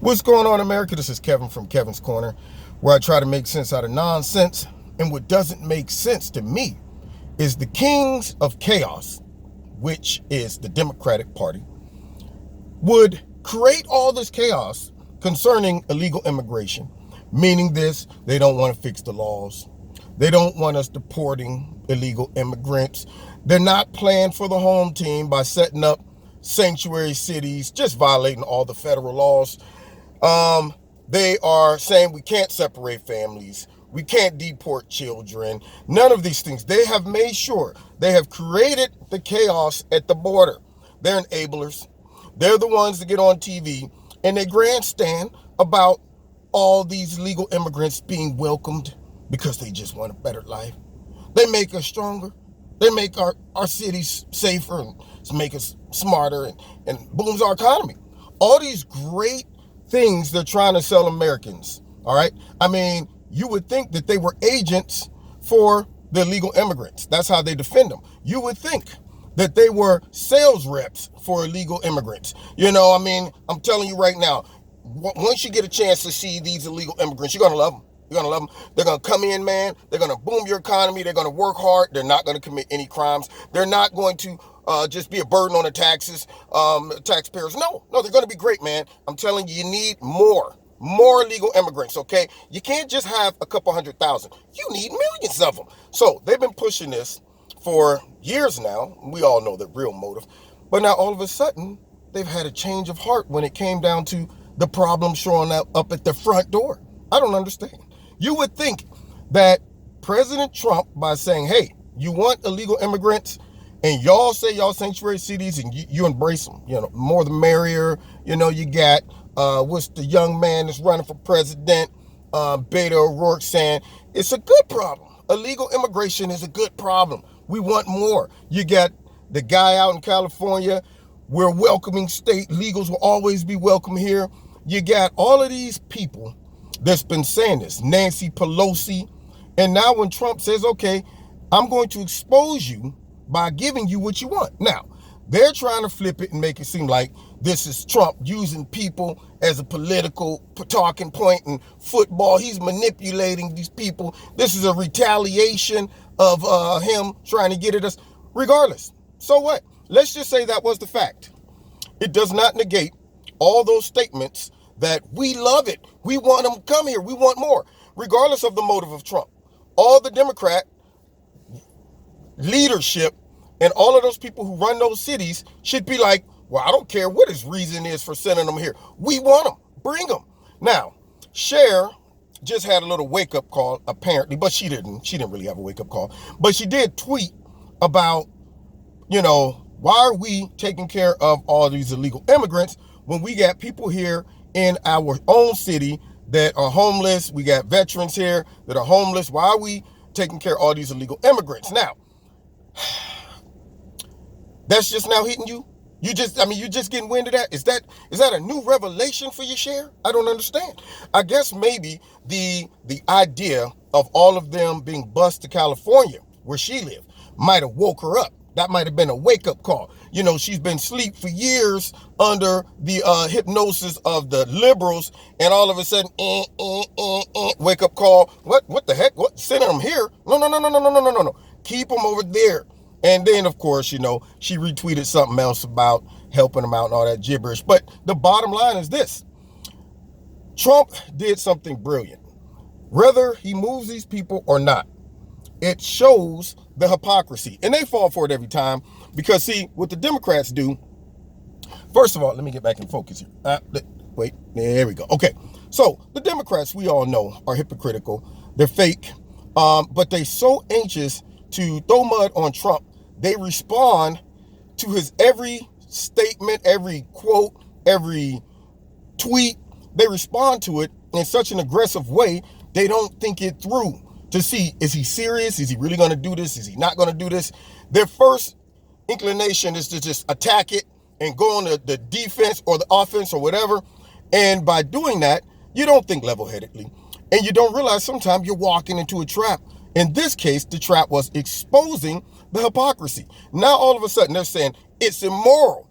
What's going on, America? This is Kevin from Kevin's Corner, where I try to make sense out of nonsense. And what doesn't make sense to me is the kings of chaos, which is the Democratic Party, would create all this chaos concerning illegal immigration, meaning this: they don't want to fix the laws. They don't want us deporting illegal immigrants. They're not playing for the home team by setting up sanctuary cities, just violating all the federal laws. They are saying we can't separate families. We can't deport children. None of these things. They have made sure they have created the chaos at the border. They're enablers. They're the ones that get on TV and they grandstand about all these legal immigrants being welcomed because they just want a better life. They make us stronger. They make our cities safer and make us smarter and booms our economy. All these great things they're trying to sell Americans, all right? I mean, you would think that they were agents for the illegal immigrants. That's how they defend them. You would think that they were sales reps for illegal immigrants. You know, I mean, I'm telling you right now, once you get a chance to see these illegal immigrants, you're going to love them. You're going to love them. They're going to come in, man. They're going to boom your economy. They're going to work hard. They're not going to commit any crimes. They're not going to just be a burden on the taxpayers. No, they're going to be great, man. I'm telling you, you need more illegal immigrants, okay? You can't just have a couple 100,000. You need millions of them. So they've been pushing this for years now. We all know the real motive. But now all of a sudden, they've had a change of heart when it came down to the problem showing up at the front door. I don't understand. You would think that President Trump, by saying, hey, you want illegal immigrants, and y'all say y'all sanctuary cities and you embrace them, you know, more the merrier. You know, you got, what's the young man that's running for president, Beto O'Rourke, saying it's a good problem. Illegal immigration is a good problem. We want more. You got the guy out in California, we're a welcoming state. Legals will always be welcome here. You got all of these people that's been saying this, Nancy Pelosi. And now when Trump says, okay, I'm going to expose you by giving you what you want. Now, they're trying to flip it and make it seem like this is Trump using people as a political talking point in football. He's manipulating these people. This is a retaliation of him trying to get at us. Regardless, so what? Let's just say that was the fact. It does not negate all those statements that we love it. We want them to come here. We want more, regardless of the motive of Trump. All the Democrat leadership and all of those people who run those cities should be like, well, I don't care what his reason is for sending them here. We want them. Bring them. Now, Cher just had a little wake-up call, apparently, but she didn't really have a wake-up call. But she did tweet about, you know, why are we taking care of all these illegal immigrants when we got people here in our own city that are homeless? We got veterans here that are homeless. Why are we taking care of all these illegal immigrants? Now, that's just now hitting you. You're just getting wind of that. Is that a new revelation for you, Cher? I don't understand. I guess maybe the idea of all of them being bused to California, where she lived, might have woke her up. That might have been a wake-up call. You know, she's been asleep for years under the hypnosis of the liberals, and all of a sudden, wake-up call. What the heck? What? Sending them here? No. Keep them over there. And then, of course, you know, she retweeted something else about helping them out and all that gibberish. But the bottom line is this. Trump did something brilliant. Whether he moves these people or not, it shows the hypocrisy. And they fall for it every time. Because, see, what the Democrats do, first of all, let me get back in focus here. Wait, there we go. Okay, so the Democrats, we all know, are hypocritical. They're fake. But they're so anxious to throw mud on Trump, they respond to his every statement, every quote, every tweet. They respond to it in such an aggressive way, they don't think it through to see, is he serious? Is he really going to do this? Is he not going to do this? Their first inclination is to just attack it and go on the defense or the offense or whatever. And by doing that, you don't think level-headedly. And you don't realize sometimes you're walking into a trap. In this case, the trap was exposing the hypocrisy. Now, all of a sudden, they're saying it's immoral.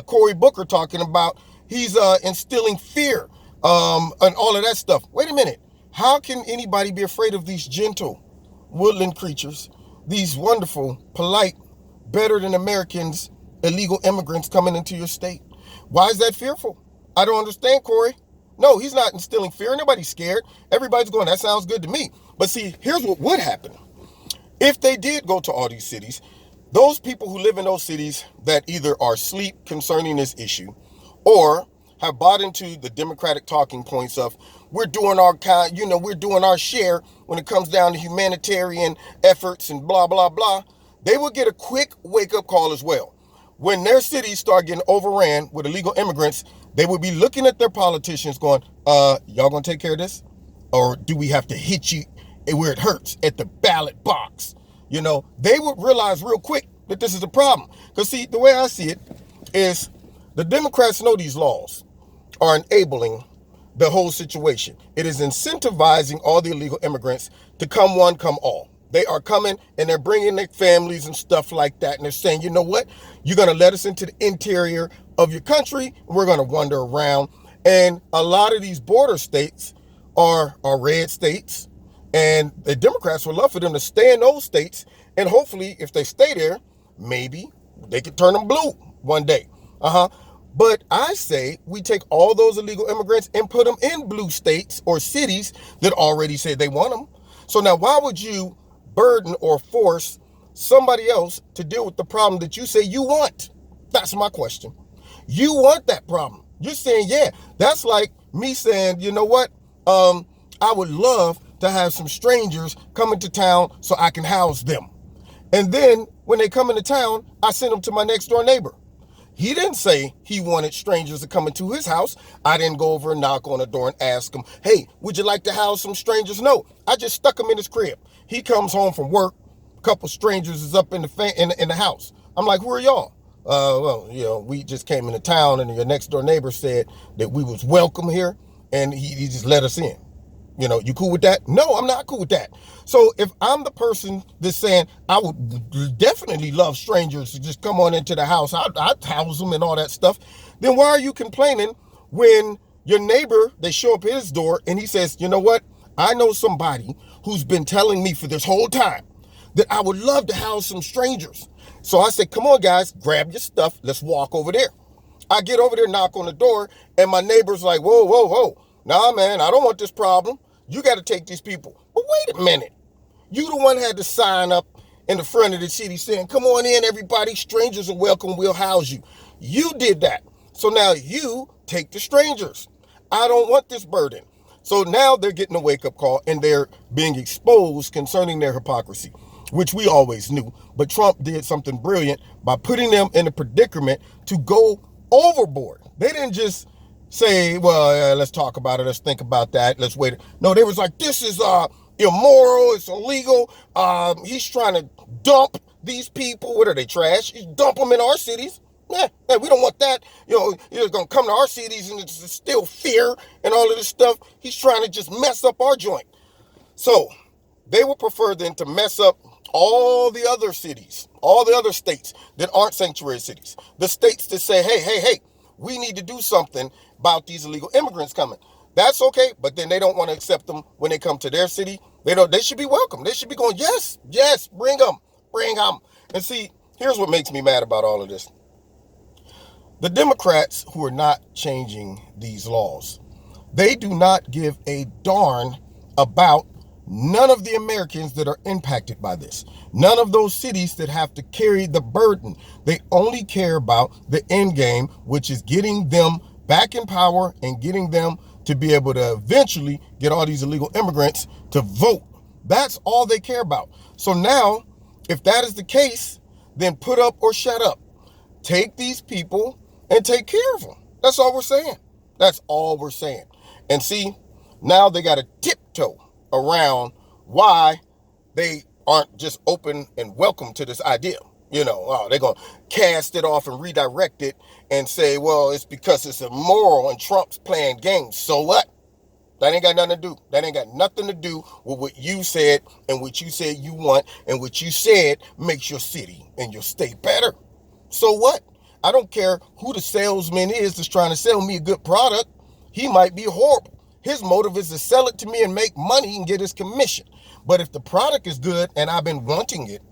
Cory Booker talking about He's instilling fear, and all of that stuff. Wait a minute. How can anybody be afraid of these gentle woodland creatures, these wonderful, polite, better than Americans, illegal immigrants coming into your state? Why is that fearful? I don't understand, Corey. No, he's not instilling fear. Nobody's scared. Everybody's going, that sounds good to me. But see, here's what would happen. If they did go to all these cities, those people who live in those cities that either are asleep concerning this issue or have bought into the Democratic talking points of we're doing our kind, we're doing our share when it comes down to humanitarian efforts and blah, blah, blah, they will get a quick wake-up call as well. When their cities start getting overran with illegal immigrants, they will be looking at their politicians going, y'all gonna take care of this? Or do we have to hit you where it hurts at the ballot box? They would realize real quick that this is a problem. Because see, the way I see it is the Democrats know these laws are enabling the whole situation. It is incentivizing all the illegal immigrants to come one, come all. They are coming and they're bringing their families and stuff like that. And they're saying, you know what? You're going to let us into the interior of your country. We're going to wander around. And a lot of these border states are red states. And the Democrats would love for them to stay in those states. And hopefully, if they stay there, maybe they could turn them blue one day. But I say we take all those illegal immigrants and put them in blue states or cities that already say they want them. So now why would you burden or force somebody else to deal with the problem that you say you want? That's my question. You want that problem. You're saying, yeah, that's like me saying, you know what? I would love to have some strangers come into town so I can house them. And then when they come into town, I send them to my next door neighbor. He didn't say he wanted strangers to come into his house. I didn't go over and knock on the door and ask him, hey, would you like to house some strangers? No, I just stuck him in his crib. He comes home from work. A couple strangers is up in the house. I'm like, who are y'all? We just came into town and your next door neighbor said that we was welcome here and he just let us in. You cool with that? No, I'm not cool with that. So if I'm the person that's saying I would definitely love strangers to just come on into the house, I'd house them and all that stuff, then why are you complaining when your neighbor, they show up at his door and he says, you know what? I know somebody who's been telling me for this whole time that I would love to house some strangers. So I say, come on, guys, grab your stuff. Let's walk over there. I get over there, knock on the door, and my neighbor's like, whoa, whoa, whoa. Nah, man, I don't want this problem. You got to take these people. But wait a minute. You the one had to sign up in the front of the city saying, come on in, everybody. Strangers are welcome. We'll house you. You did that. So now you take the strangers. I don't want this burden. So now they're getting a wake-up call and they're being exposed concerning their hypocrisy, which we always knew. But Trump did something brilliant by putting them in a predicament to go overboard. They didn't just say, well, let's talk about it. Let's think about that. Let's wait. No, they was like, this is immoral. It's illegal. He's trying to dump these people. What are they, trash? He's dump them in our cities. Yeah, we don't want that. You're going to come to our cities and it's still fear and all of this stuff. He's trying to just mess up our joint. So they would prefer then to mess up all the other cities, all the other states that aren't sanctuary cities. The states that say, hey, we need to do something about these illegal immigrants coming. That's okay, but then they don't want to accept them when they come to their city. They should be welcome. They should be going, yes, bring them. And see, here's what makes me mad about all of this. The Democrats who are not changing these laws, they do not give a darn about none of the Americans that are impacted by this. None of those cities that have to carry the burden. They only care about the end game, which is getting them back in power and getting them to be able to eventually get all these illegal immigrants to vote. That's all they care about. So now, if that is the case, then put up or shut up. Take these people and take care of them. That's all we're saying. That's all we're saying. And see, now they got to tiptoe around why they aren't just open and welcome to this idea. They're going to cast it off and redirect it and say, well, it's because it's immoral and Trump's playing games. So what? That ain't got nothing to do. That ain't got nothing to do with what you said and what you said you want and what you said makes your city and your state better. So what? I don't care who the salesman is that's trying to sell me a good product. He might be horrible. His motive is to sell it to me and make money and get his commission. But if the product is good and I've been wanting it,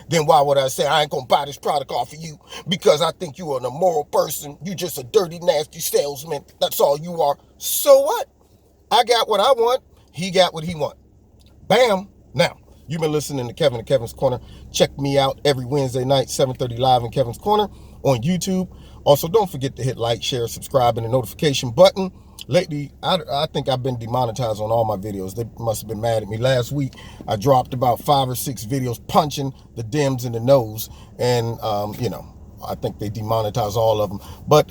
then why would I say I ain't gonna buy this product off of you because I think you are an immoral person? You just a dirty, nasty salesman. That's all you are. So what? I got what I want. He got what he want. Bam. Now, you've been listening to Kevin and Kevin's Corner. Check me out every Wednesday night, 7:30 live in Kevin's Corner on YouTube. Also, don't forget to hit like, share, subscribe, and the notification button. Lately, I think I've been demonetized on all my videos. They must have been mad at me. Last week, I dropped about 5 or 6 videos punching the Dems in the nose. And, I think they demonetized all of them. But,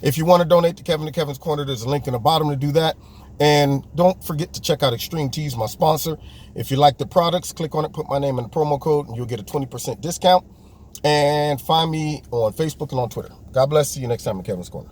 if you want to donate to Kevin and Kevin's Corner, there's a link in the bottom to do that. And don't forget to check out Extreme Teas, my sponsor. If you like the products, click on it, put my name in the promo code, and you'll get a 20% discount. And find me on Facebook and on Twitter. God bless. See you next time in Kevin's Corner.